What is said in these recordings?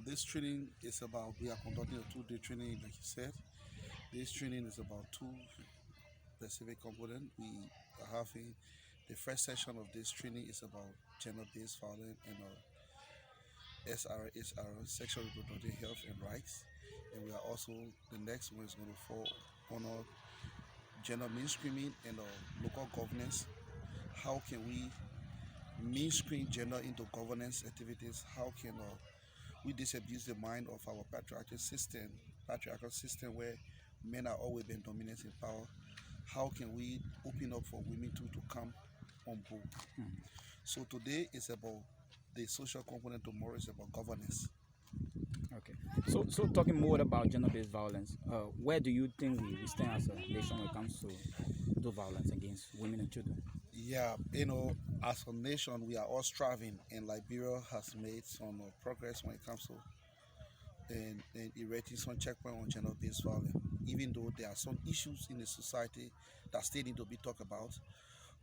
This training is about, we are conducting a 2-day training, like you said. This training is about two specific components. We are having the first session of this training is about gender-based violence and SRHR, sexual reproductive health and rights. And we are also, the next one is going to fall on gender mainstreaming and local governance. How can we mainstream gender into governance activities? How can we disabuse the mind of our patriarchal system where men are always been dominant in power? How can we open up for women to come on board? So today is about the social component, tomorrow is about governance. Okay. So talking more about gender-based violence, where do you think we stand as a nation when it comes to violence against women and children? Yeah, as a nation, we are all striving, and Liberia has made some progress when it comes to and erecting some checkpoint on gender-based violence. Even though there are some issues in the society that still need to be talked about,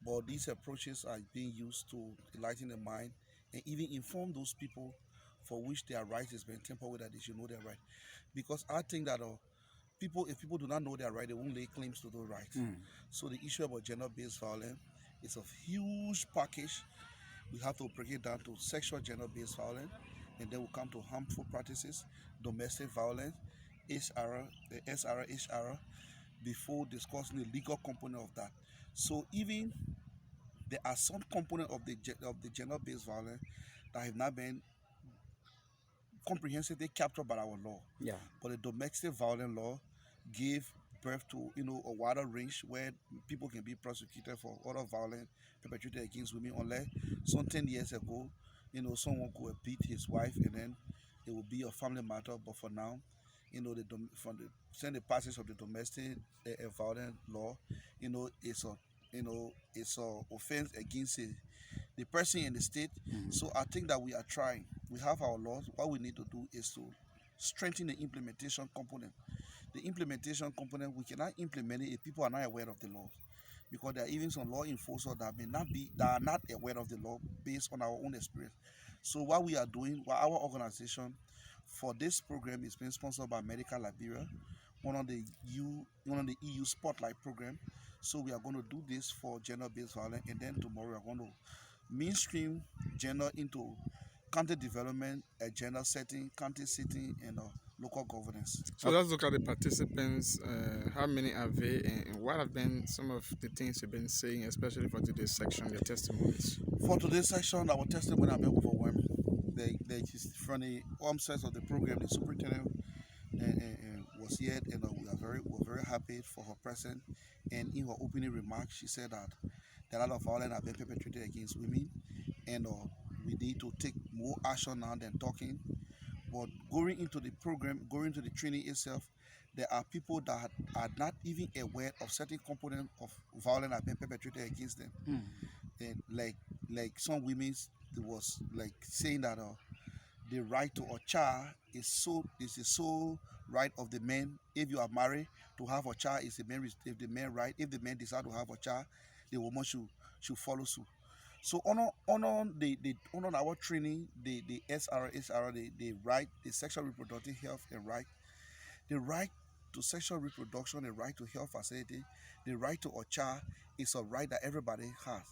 but these approaches are being used to enlighten the mind and even inform those people for which their right is being tampered with, that they should know their right. Because I think that if people do not know their right, they won't lay claims to those rights. So the issue about gender-based violence is a huge package. We have to break it down to sexual gender-based violence, and then we'll come to harmful practices, domestic violence, SRHR, before discussing the legal component of that. So even there are some component of the gender-based violence that have not been comprehensively captured by our law. Yeah. But the domestic violence law gave birth to a wider range where people can be prosecuted for other violence perpetrated against women, unless some 10 years ago, someone could beat his wife and then it would be a family matter. But for now, since the passage of the domestic violence law, it's a offense against the person in the state. So I think that we are trying. We have our laws. What we need to do is to strengthen the implementation component. The implementation component, we cannot implement it if people are not aware of the laws, because there are even some law enforcers that are not aware of the law based on our own experience. So what we are doing, our organization for this program is being sponsored by Medical Liberia, one of the EU Spotlight program. So we are going to do this for gender-based violence, and then tomorrow we are going to mainstream gender into county development, agenda setting, county setting, and local governance. So let's look at the participants. How many are they, and what have been some of the things you've been saying, especially for today's section, your testimonies? For today's section, our testimony have been overwhelming. From the onset of the program, the superintendent was here, and we're very happy for her presence. And in her opening remarks, she said that a lot of violence have been perpetrated against women, and we need to take more action now than talking. But going into the program, going to the training itself, there are people that are not even aware of certain components of violence that have been perpetrated against them. And like some women, it was like saying that the right to a child is the sole right of the man. If you are married, to have a child is the man right. If the man decide to have a child, the woman should follow suit. So on our training, the SRHR, the right, the sexual reproductive health and right, the right to sexual reproduction, the right to health facility, the right to a child is a right that everybody has.